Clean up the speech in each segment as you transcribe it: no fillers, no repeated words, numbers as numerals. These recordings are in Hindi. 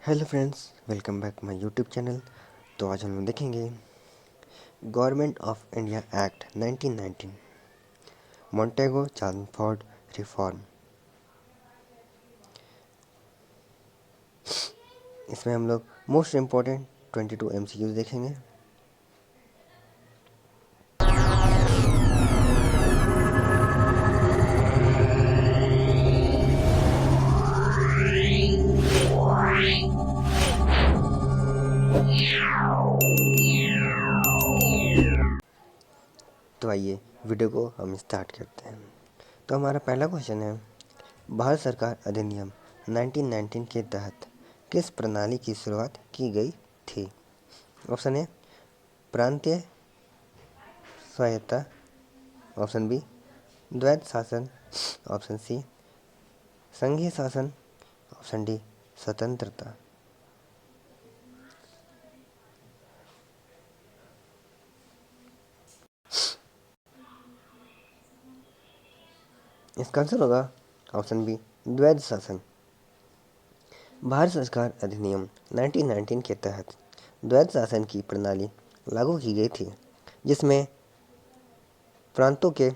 Hello friends, welcome back my YouTube channel. तो आज हम लोग देखेंगे government of India act 1919 Montagu Chelmsford reform. इसमें हम लोग मोस्ट इम्पोर्टेंट 22 MCQs देखेंगे। तो आइए वीडियो को हम स्टार्ट करते हैं। तो हमारा पहला क्वेश्चन है, भारत सरकार अधिनियम 1919 के तहत किस प्रणाली की शुरुआत की गई थी? ऑप्शन ए प्रांतीय स्वायत्तता, ऑप्शन बी द्वैध शासन, ऑप्शन सी संघीय शासन, ऑप्शन डी स्वतंत्रता। इसका आंसर होगा ऑप्शन बी द्वैध शासन। भारत सरकार अधिनियम 1919 के तहत द्वैध शासन की प्रणाली लागू की गई थी, जिसमें प्रांतों के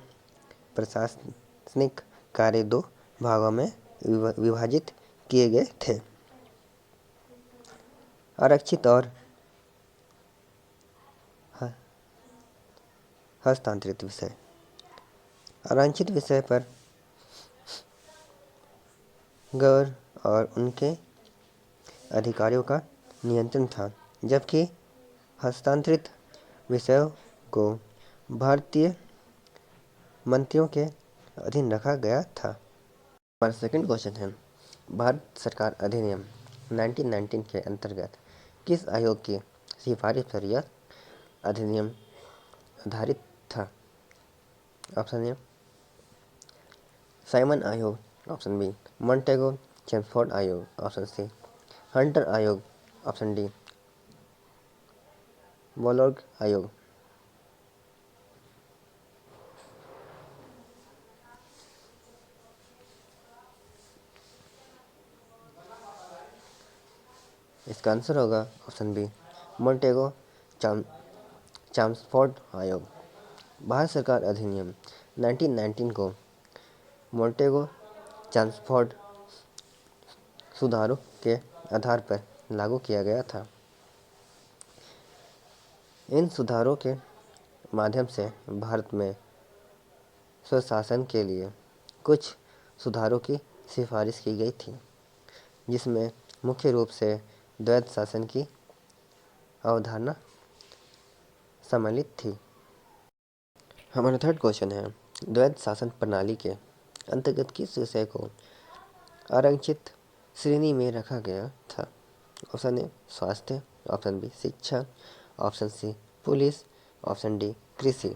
प्रशासनिक कार्य दो भागों में विभाजित किए गए थे। आरक्षित और हस्तांतरित विषय। आरक्षित विषय पर गवर्नर और उनके अधिकारियों का नियंत्रण था, जबकि हस्तांतरित विषयों को भारतीय मंत्रियों के अधीन रखा गया था। हमारा सेकंड क्वेश्चन है, भारत सरकार अधिनियम 1919 के अंतर्गत किस आयोग की सिफारिश पर यह अधिनियम आधारित था? ऑप्शन ए साइमन आयोग, ऑप्शन बी मॉन्टेगो चेम्सफोर्ड आयोग, ऑप्शन सी हंटर आयोग, ऑप्शन डी वोलोर्ग आयोग। इसका आंसर होगा ऑप्शन बी मॉन्टेगो चेम्सफोर्ड आयोग। भारत सरकार अधिनियम 1919 को मॉन्टेगो चेम्सफोर्ड सुधारों के आधार पर लागू किया गया था। इन सुधारों के माध्यम से भारत में स्वशासन के लिए कुछ सुधारों की सिफारिश की गई थी, जिसमें मुख्य रूप से द्वैध शासन की अवधारणा सम्मिलित थी। हमारा थर्ड क्वेश्चन है, द्वैध शासन प्रणाली के अंतर्गत किस विषय को आरक्षित श्रेणी में रखा गया था? ऑप्शन ए स्वास्थ्य, ऑप्शन बी शिक्षा, option C police, option D कृषि।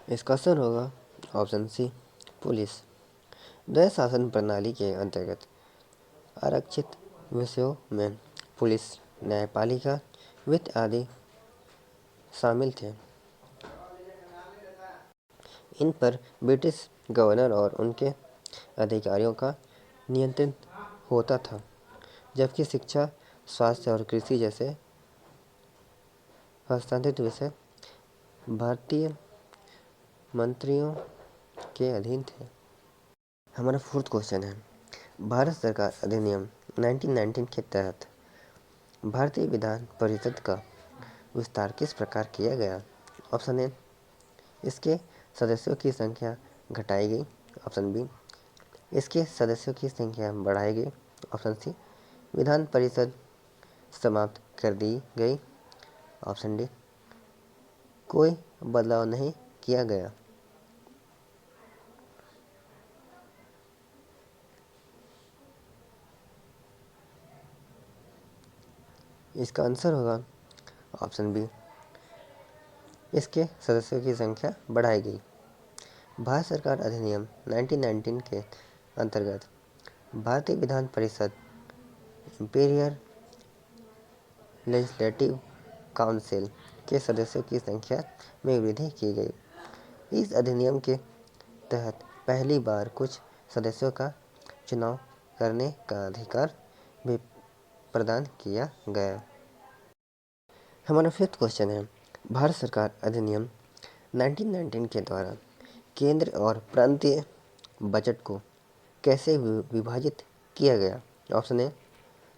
इसका आंसर होगा ऑप्शन सी पुलिस। द्वैध शासन प्रणाली के अंतर्गत आरक्षित विषयों में पुलिस, न्यायपालिका, वित्त आदि शामिल थे। इन पर ब्रिटिश गवर्नर और उनके अधिकारियों का नियंत्रण होता था, जबकि शिक्षा, स्वास्थ्य और कृषि जैसे हस्तांतरित विषय भारतीय मंत्रियों के अधीन थे। हमारा फोर्थ क्वेश्चन है, भारत सरकार अधिनियम 1919 के तहत भारतीय विधान परिषद का विस्तार किस प्रकार किया गया? ऑप्शन ए इसके सदस्यों की संख्या घटाई गई, ऑप्शन बी इसके सदस्यों की संख्या बढ़ाई गई, ऑप्शन सी विधान परिषद समाप्त कर दी गई, ऑप्शन डी कोई बदलाव नहीं किया गया। इसका आंसर होगा ऑप्शन बी इसके सदस्यों की संख्या बढ़ाई गई। भारत सरकार अधिनियम 1919 के अंतर्गत भारतीय Vidhan Parishad imperial legislative council के सदस्यों की संख्या में वृद्धि की गई। इस अधिनियम के तहत पहली बार कुछ सदस्यों का चुनाव करने का अधिकार भी प्रदान किया गया। हमारा फिफ्थ क्वेश्चन है, भारत सरकार अधिनियम 1919 के द्वारा केंद्र और प्रांतीय बजट को कैसे विभाजित किया गया? ऑप्शन ए,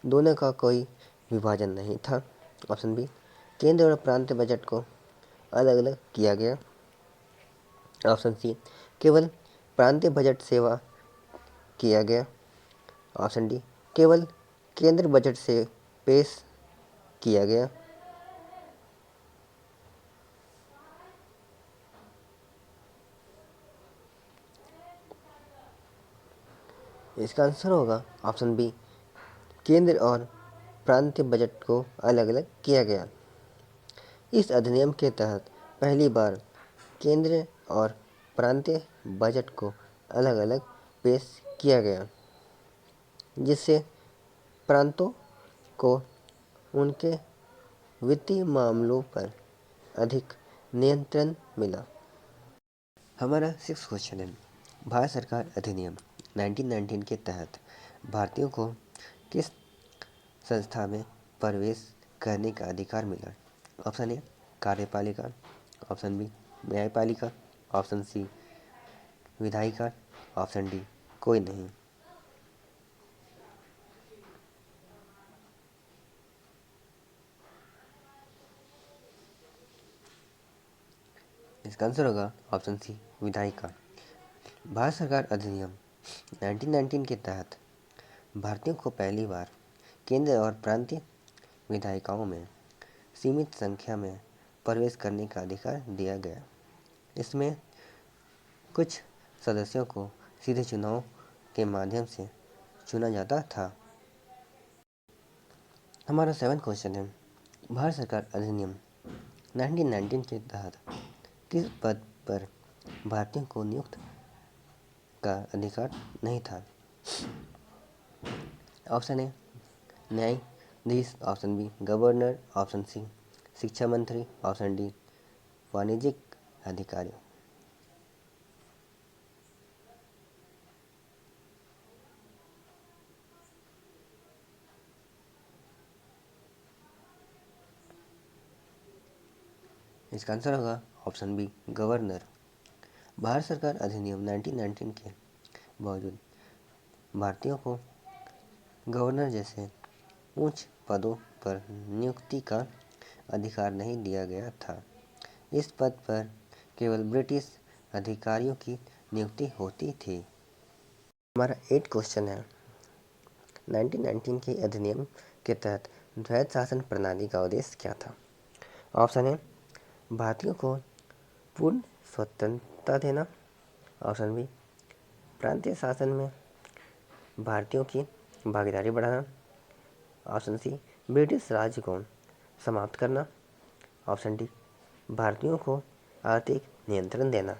दोनों का कोई विभाजन नहीं था। ऑप्शन बी, केंद्र और प्रांतीय बजट को अलग अलग किया गया। ऑप्शन सी, केवल प्रांतीय बजट सेवा किया गया। ऑप्शन डी, केवल केंद्र बजट से पेश किया गया। इसका आंसर होगा ऑप्शन बी, केंद्र और प्रांतीय बजट को अलग अलग किया गया। इस अधिनियम के तहत पहली बार केंद्र और प्रांतीय बजट को अलग अलग पेश किया गया, जिससे प्रांतों को उनके वित्तीय मामलों पर अधिक नियंत्रण मिला। हमारा सिक्स्थ क्वेश्चन है, भारत सरकार अधिनियम 1919 के तहत भारतीयों को किस संस्था में प्रवेश करने का अधिकार मिला? ऑप्शन ए, कार्यपालिका। ऑप्शन बी, न्यायपालिका। ऑप्शन सी, विधायिका। ऑप्शन डी, कोई नहीं। इसका आंसर होगा ऑप्शन सी, विधायिका। भारत सरकार अधिनियम 1919 के तहत भारतीयों को पहली बार केंद्र और प्रांतीय विधायिकाओं में सीमित संख्या में प्रवेश करने का अधिकार दिया गया। इसमें कुछ सदस्यों को सीधे चुनाव के माध्यम से चुना जाता था। हमारा सेवंथ क्वेश्चन है, भारत सरकार अधिनियम 1919 के तहत किस पद पर भारतीयों को नियुक्त का अधिकार नहीं था? ऑप्शन ए, न्यायाधीश। Option B, governor. Option C, शिक्षा मंत्री। ऑप्शन डी, वाणिज्यिक अधिकारी। इसका आंसर होगा ऑप्शन बी, गवर्नर। भारत सरकार अधिनियम 1919 के बावजूद भारतीयों को गवर्नर जैसे उच्च पदों पर नियुक्ति का अधिकार नहीं दिया गया था। इस पद पर केवल ब्रिटिश अधिकारियों की नियुक्ति होती थी। हमारा 8 क्वेश्चन है, 1919 के अधिनियम के तहत द्वैध शासन प्रणाली का उद्देश्य क्या था? ऑप्शन ए, भारतीयों को पूर्ण स्वतंत्रता देना। ऑप्शन बी, प्रांतीय शासन में भारतीयों की भागीदारी बढ़ाना। ऑप्शन सी, ब्रिटिश राज को समाप्त करना। ऑप्शन डी, भारतीयों को आर्थिक नियंत्रण देना।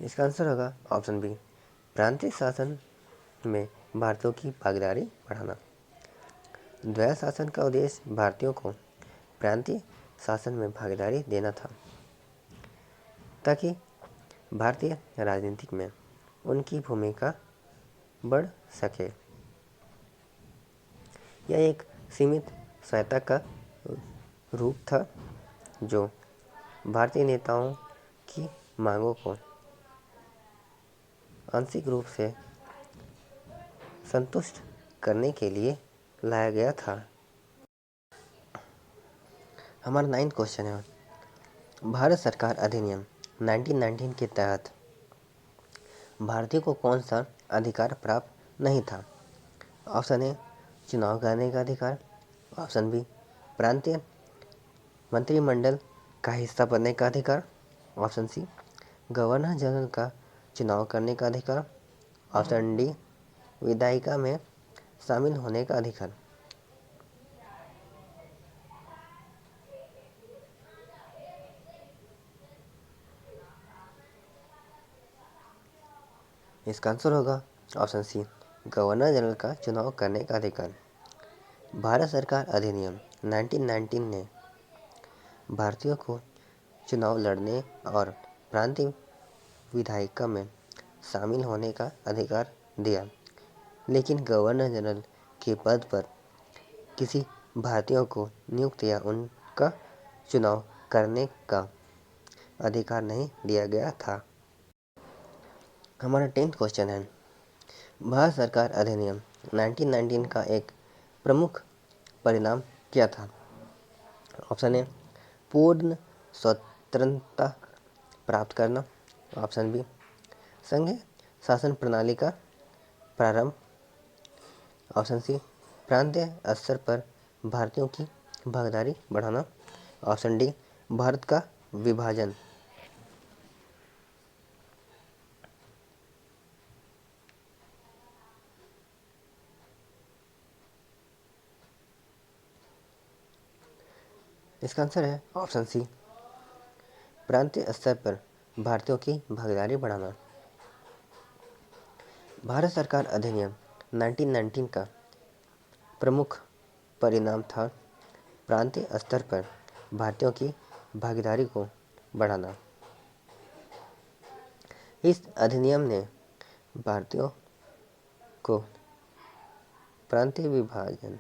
इसका आंसर होगा ऑप्शन बी, प्रांतीय शासन में भारतीयों की भागीदारी बढ़ाना। द्वैध शासन का उद्देश्य भारतीयों को प्रांतीय शासन में भागीदारी देना था, ताकि भारतीय राजनीति में उनकी भूमिका बढ़ सके। यह एक सीमित सहायता का रूप था, जो भारतीय नेताओं की मांगों को आंशिक रूप से संतुष्ट करने के लिए लाया गया था। हमारा 9th क्वेश्चन है, भारत सरकार अधिनियम 1919 के तहत भारतीयों को कौन सा अधिकार प्राप्त नहीं था? ऑप्शन ए, चुनाव करने का अधिकार। ऑप्शन बी, प्रांतीय मंत्रिमंडल का हिस्सा बनने का अधिकार। ऑप्शन सी, गवर्नर जनरल का चुनाव करने का अधिकार। ऑप्शन डी, विधायिका में शामिल होने का अधिकार। इसका आंसर होगा ऑप्शन सी, गवर्नर जनरल का चुनाव करने का अधिकार। भारत सरकार अधिनियम 1919 ने भारतीयों को चुनाव लड़ने और प्रांतीय विधायिका में शामिल होने का अधिकार दिया, लेकिन गवर्नर जनरल के पद पर किसी भारतीयों को नियुक्त या उनका चुनाव करने का अधिकार नहीं दिया गया था। हमारा 10th क्वेश्चन है, भारत सरकार अधिनियम 1919 का एक प्रमुख परिणाम क्या था? ऑप्शन ए, पूर्ण स्वतंत्रता प्राप्त करना। ऑप्शन बी, संघीय शासन प्रणाली का प्रारंभ। ऑप्शन सी, प्रांतीय स्तर पर भारतीयों की भागीदारी बढ़ाना। ऑप्शन डी, भारत का विभाजन। इसका आंसर है ऑप्शन सी, प्रांतीय स्तर पर भारतीयों की भागीदारी बढ़ाना। भारत सरकार अधिनियम 1919 का प्रमुख परिणाम था प्रांतीय स्तर पर भारतीयों की भागीदारी को बढ़ाना। इस अधिनियम ने भारतीयों को प्रांतीय विभाजन,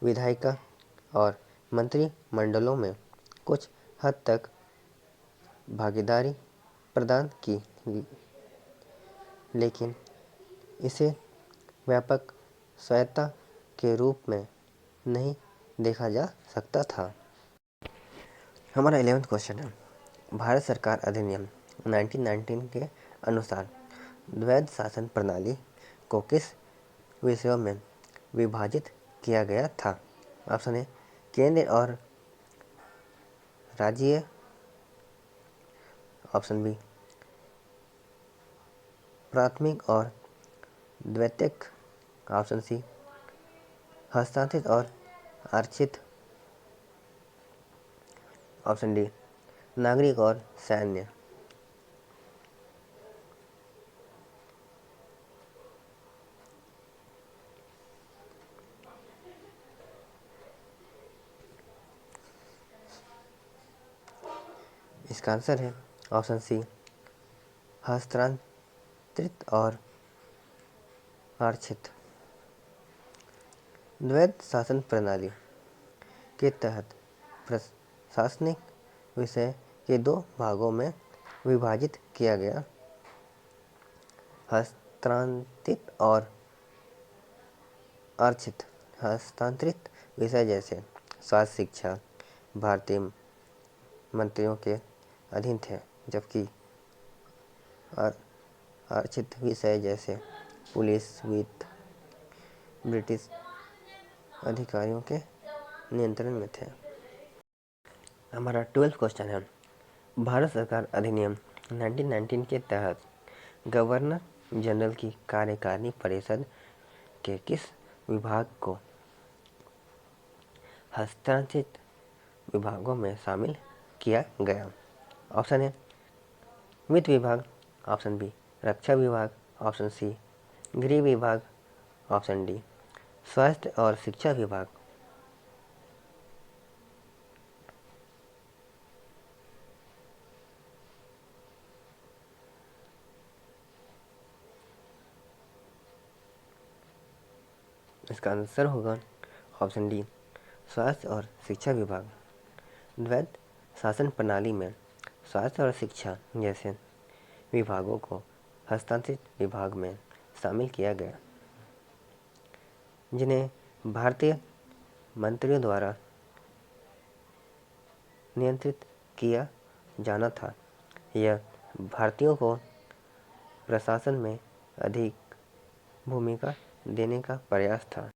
विधायिका और मंत्रिमंडलों में कुछ हद तक भागीदारी प्रदान की, लेकिन इसे व्यापक स्वायत्तता के रूप में नहीं देखा जा सकता था। हमारा 11th क्वेश्चन है, भारत सरकार अधिनियम 1919 के अनुसार द्वैध शासन प्रणाली को किस विषयों में विभाजित किया गया था? ऑप्शन ए, केंद्र और राज्य। ऑप्शन बी, प्राथमिक और द्वितीयक। ऑप्शन सी, हस्तांतरित और आरक्षित। ऑप्शन डी, नागरिक और सैन्य। इसका आंसर है ऑप्शन सी, हस्तांतरित और आरक्षित। द्वैध शासन प्रणाली के तहत प्रशासनिक विषय के दो भागों में विभाजित किया गया। हस्तांतरित और आरक्षित। हस्तांतरित विषय जैसे स्वास्थ्य, शिक्षा भारतीय मंत्रियों के अधीन थे, जबकि आरक्षित विषय जैसे पुलिस, वित्त ब्रिटिश अधिकारियों के नियंत्रण में थे। हमारा 12th क्वेश्चन है, भारत सरकार अधिनियम 1919 के तहत गवर्नर जनरल की कार्यकारिणी परिषद के किस विभाग को हस्तांतरित विभागों में शामिल किया गया? ऑप्शन ए, वित्त विभाग। ऑप्शन बी, रक्षा विभाग। ऑप्शन सी, गृह विभाग। ऑप्शन डी, स्वास्थ्य और शिक्षा विभाग। इसका आंसर होगा ऑप्शन डी, स्वास्थ्य और शिक्षा विभाग। द्वैध शासन प्रणाली में स्वास्थ्य और शिक्षा जैसे विभागों को हस्तांतरित विभाग में शामिल किया गया, जिन्हें भारतीय मंत्रियों द्वारा नियंत्रित किया जाना था। यह भारतीयों को प्रशासन में अधिक भूमिका देने का प्रयास था।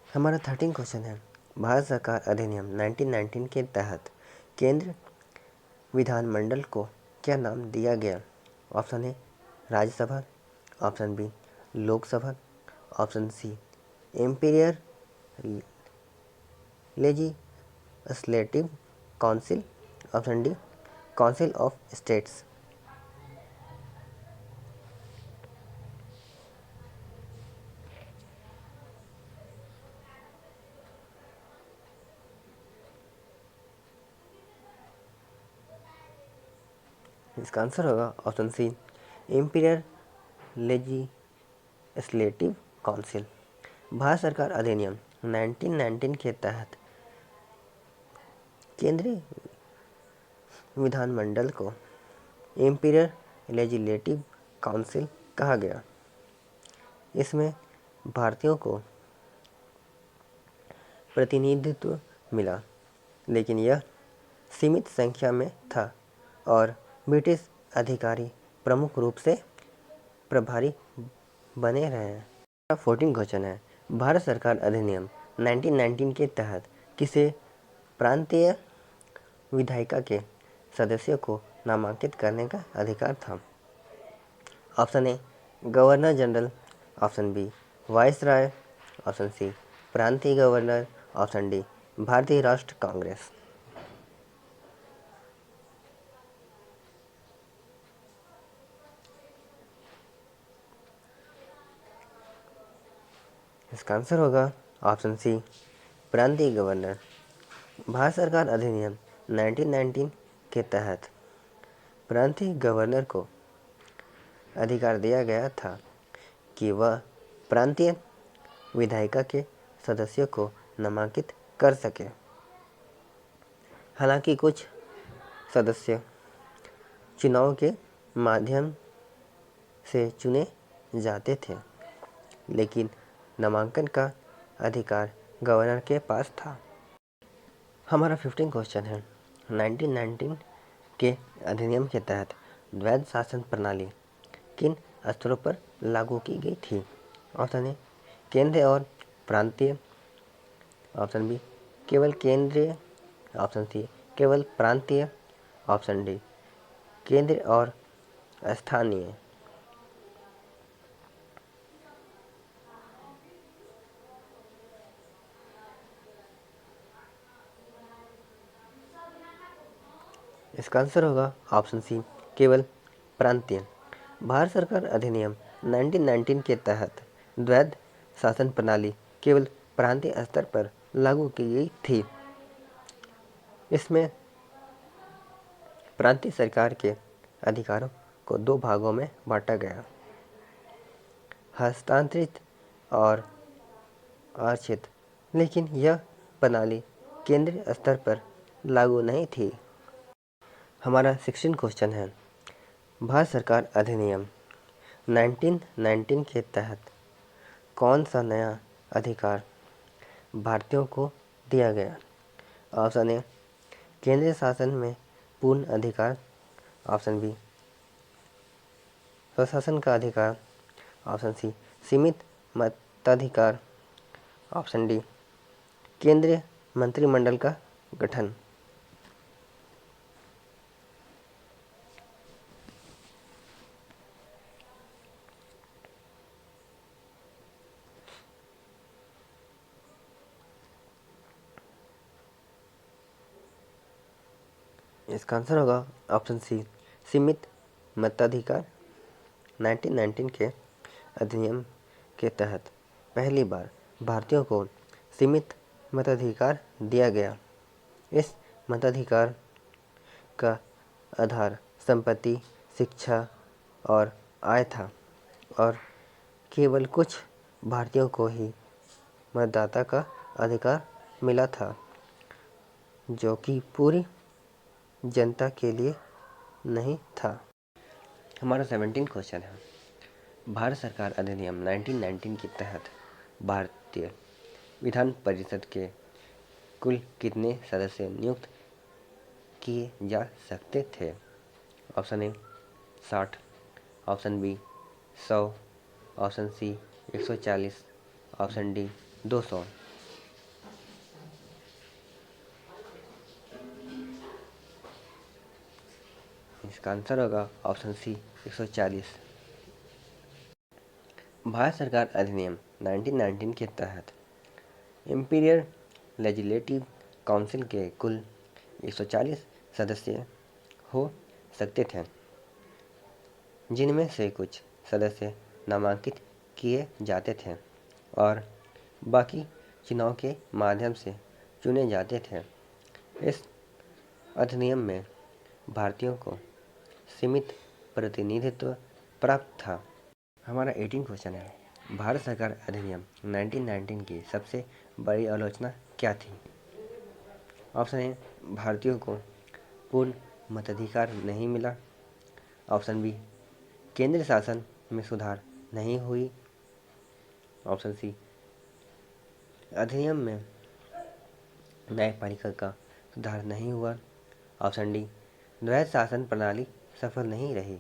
हमारा 13 क्वेश्चन है, भारत सरकार अधिनियम 1919 के तहत केंद्र विधानमंडल को क्या नाम दिया गया? Option A, Rajya Sabha. Option B, Lok Sabha. Option C, imperial legislative council. Option D, council of states. इसका आंसर होगा option C, imperial legislative council. Bharat सरकार अधिनियम 1919 के तहत केंद्रीय विधानमंडल को इम्पीरियल लेजिस्लेटिव काउंसिल कहा गया। इसमें भारतीयों को प्रतिनिधित्व मिला, लेकिन यह सीमित संख्या में था और ब्रिटिश अधिकारी प्रमुख रूप से प्रभारी बने रहे। 14 क्वेश्चन है, भारत सरकार अधिनियम 1919 के तहत किसे प्रांतीय विधायिका के सदस्यों को नामांकित करने का अधिकार था? Option A, governor general. Option B, viceroy. Option C, प्रांतीय गवर्नर। ऑप्शन डी, भारतीय राष्ट्र कांग्रेस। इसका आंसर होगा ऑप्शन सी, प्रांतीय गवर्नर। भारत सरकार अधिनियम 1919 के तहत प्रांतीय गवर्नर को अधिकार दिया गया था कि वह प्रांतीय विधायिका के सदस्यों को नामांकित कर सके। हालांकि कुछ सदस्य चुनाव के माध्यम से चुने जाते थे, लेकिन नामांकन का अधिकार गवर्नर के पास था। हमारा 15 क्वेश्चन है, 1919 के अधिनियम के तहत द्वैध शासन प्रणाली किन स्तरों पर लागू की गई थी? ऑप्शन ए, केंद्रीय और प्रांतीय। ऑप्शन बी, केवल केंद्रीय। ऑप्शन सी, केवल प्रांतीय। ऑप्शन डी, केंद्रीय और स्थानीय। इसका आंसर होगा ऑप्शन सी, केवल प्रांतीय। भारत सरकार अधिनियम 1919 के तहत द्वैध शासन प्रणाली केवल प्रांतीय स्तर पर लागू की गई थी। इसमें प्रांतीय सरकार के अधिकारों को दो भागों में बांटा गया, हस्तांतरित और आरक्षित। लेकिन यह प्रणाली केंद्रीय स्तर पर लागू नहीं थी। हमारा 16 क्वेश्चन है, भारत सरकार अधिनियम 1919 के तहत कौन सा नया अधिकार भारतीयों को दिया गया? ऑप्शन ए, केंद्रीय शासन में पूर्ण अधिकार। ऑप्शन बी, स्वशासन का अधिकार। ऑप्शन सी, सीमित मताधिकार। ऑप्शन डी, केंद्रीय मंत्रिमंडल का गठन। इसका आंसर होगा ऑप्शन सी, सीमित मताधिकार। 1919 के अधिनियम के तहत पहली बार भारतीयों को सीमित मताधिकार दिया गया। इस मताधिकार का आधार संपत्ति, शिक्षा और आय था और केवल कुछ भारतीयों को ही मतदाता का अधिकार मिला था, जो कि पूरी जनता के लिए नहीं था। हमारा 17 क्वेश्चन है, भारत सरकार अधिनियम 1919 के तहत भारतीय विधान परिषद के कुल कितने सदस्य नियुक्त किए जा सकते थे? Option A, 60। Option B, 100। Option C, 140। Option D, 200। इसका आंसर होगा ऑप्शन सी, 140। भारत सरकार अधिनियम 1919 के तहत इम्पीरियल लेजिस्लेटिव काउंसिल के कुल 140 सदस्य हो सकते थे, जिनमें से कुछ सदस्य नामांकित किए जाते थे और बाकी चुनाव के माध्यम से चुने जाते थे। इस अधिनियम में भारतीयों को सीमित प्रतिनिधित्व प्राप्त था। हमारा 18 क्वेश्चन है, भारत सरकार अधिनियम 1919 की सबसे बड़ी आलोचना क्या थी? ऑप्शन ए, भारतीयों को पूर्ण मताधिकार नहीं मिला। ऑप्शन बी, केंद्र शासन में सुधार नहीं हुई। ऑप्शन सी, अधिनियम में न्यायपालिका का सुधार नहीं हुआ। ऑप्शन डी, द्वैध शासन प्रणाली सफल नहीं रही।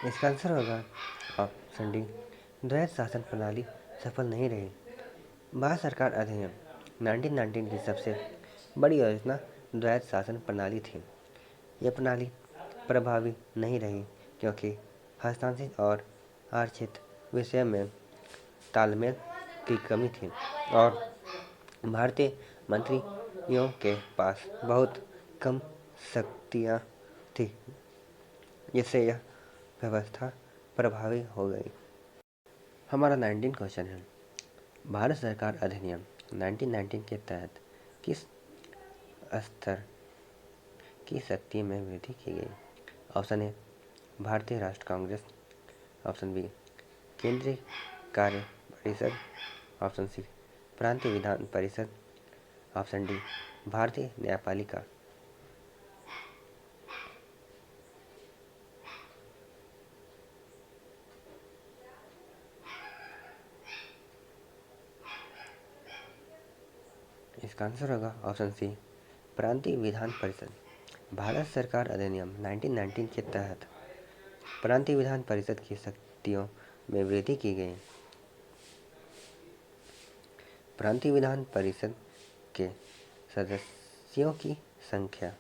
इसका आंसर होगा ऑप्शन डी, द्वैध शासन प्रणाली सफल नहीं रही। भारत सरकार अधिनियम 1919 की सबसे बड़ी योजना द्वैध शासन प्रणाली थी। यह प्रणाली प्रभावी नहीं रही क्योंकि हस्तांतरित और आरक्षित विषय में तालमेल की कमी थी और भारतीय मंत्रियों के पास बहुत कम शक्तियाँ थी, जिससे यह व्यवस्था प्रभावी हो गई। हमारा 19 क्वेश्चन है, भारत सरकार अधिनियम 1919 के तहत किस स्तर की शक्ति में वृद्धि की गई? ऑप्शन ए, भारतीय राष्ट्र कांग्रेस। ऑप्शन बी, केंद्रीय कार्य परिषद। ऑप्शन सी, प्रांतीय विधान परिषद। ऑप्शन डी, भारतीय न्यायपालिका। इसका आंसर होगा ऑप्शन सी, प्रांतीय विधान परिषद। भारत सरकार अधिनियम 1919 के तहत प्रांतीय विधान परिषद की शक्तियों में वृद्धि की गई। प्रांतीय विधान परिषद के सदस्यों की संख्या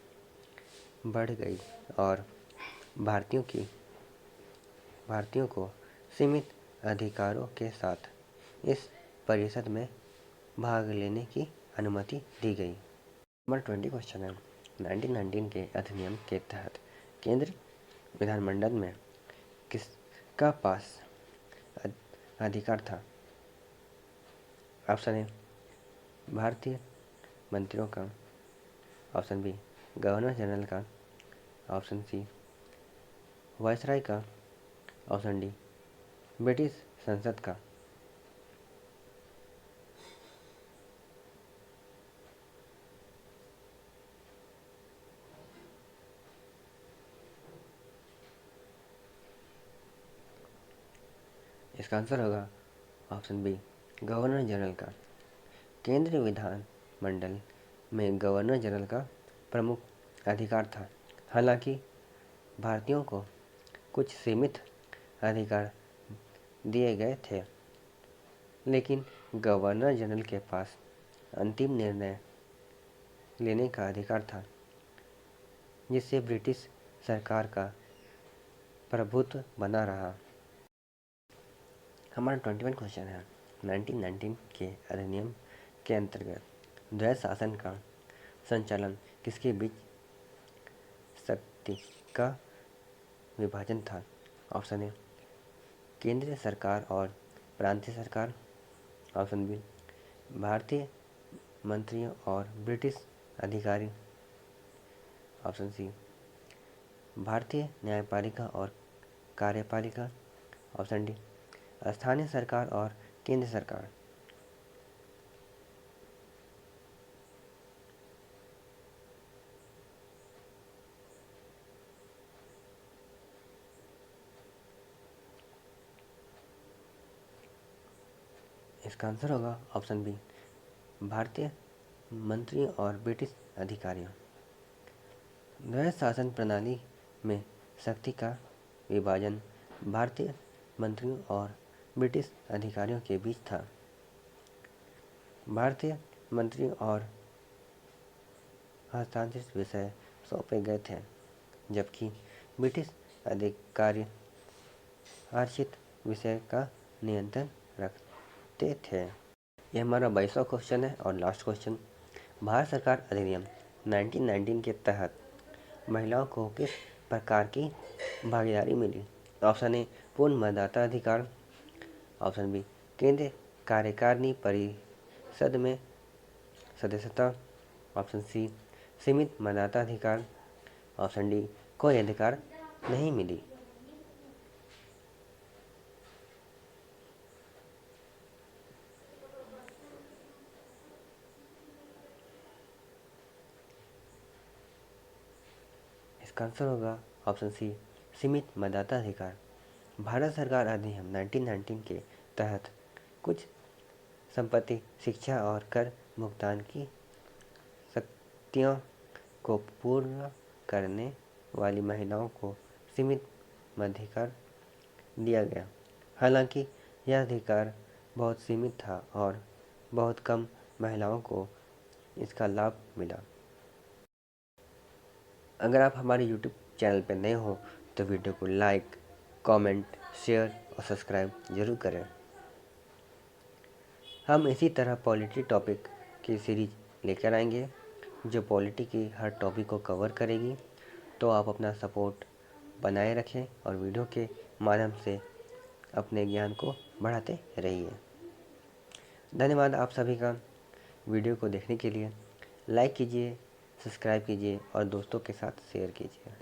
बढ़ गई और भारतीयों को सीमित अधिकारों के साथ इस परिषद में भाग लेने की अनुमति दी गई। नंबर 20 क्वेश्चन है, 1919 के अधिनियम के तहत केंद्रीय विधानमंडल में किसका पास अधिकार था? ऑप्शन ए, भारतीय मंत्रियों का। ऑप्शन बी, गवर्नर जनरल का। ऑप्शन सी, वायसराय का। ऑप्शन डी, ब्रिटिश संसद का। इसका आंसर होगा ऑप्शन बी, गवर्नर जनरल का। केंद्रीय विधान मंडल में गवर्नर जनरल का प्रमुख अधिकार था। हालांकि भारतीयों को कुछ सीमित अधिकार दिए गए थे, लेकिन गवर्नर जनरल के पास अंतिम निर्णय लेने का अधिकार था, जिससे ब्रिटिश सरकार का प्रभुत्व बना रहा। हमारा 21 क्वेश्चन है, 1919 के अधिनियम के अंतर्गत द्वैध शासन का संचालन किसके बीच शक्ति का विभाजन था? ऑप्शन ए, केंद्रीय सरकार और प्रांतीय सरकार। ऑप्शन बी, भारतीय मंत्रियों और ब्रिटिश अधिकारी। ऑप्शन सी, भारतीय न्यायपालिका और कार्यपालिका। ऑप्शन डी, स्थानीय सरकार और केंद्र सरकार। इसका आंसर होगा ऑप्शन बी, भारतीय मंत्रियों और ब्रिटिश अधिकारियों। द्वैध शासन प्रणाली में शक्ति का विभाजन भारतीय मंत्रियों और ब्रिटिश अधिकारियों के बीच था। भारतीय मंत्रियों और हस्तांतरित विषय सौंपे गए थे, जबकि ब्रिटिश अधिकारी आरक्षित विषय का नियंत्रण रखते थे। यह हमारा 22वां क्वेश्चन है और लास्ट क्वेश्चन। भारत सरकार अधिनियम 1919 के तहत महिलाओं को किस प्रकार की भागीदारी मिली? ऑप्शन ए पूर्ण मतदाता अधिकार, ऑप्शन बी केंद्रीय कार्यकारिणी परिषद में सदस्यता, ऑप्शन सी सीमित मतदाता अधिकार, ऑप्शन डी कोई अधिकार नहीं मिली। इसका आंसर होगा ऑप्शन सी सीमित मतदाता अधिकार। भारत सरकार अधिनियम 1919 के तहत कुछ संपत्ति, शिक्षा और कर भुगतान की शक्तियों को पूर्ण करने वाली महिलाओं को सीमित मताधिकार दिया गया। हालांकि यह अधिकार बहुत सीमित था और बहुत कम महिलाओं को इसका लाभ मिला। अगर आप हमारे YouTube चैनल पर नए हो तो वीडियो को लाइक, कमेंट, शेयर और सब्सक्राइब जरूर करें। हम इसी तरह पॉलिटी टॉपिक की सीरीज लेकर आएंगे जो पॉलिटी की हर टॉपिक को कवर करेगी। तो आप अपना सपोर्ट बनाए रखें और वीडियो के माध्यम से अपने ज्ञान को बढ़ाते रहिए। धन्यवाद आप सभी का वीडियो को देखने के लिए। लाइक कीजिए, सब्सक्राइब कीजिए और दोस्तों के साथ शेयर कीजिए।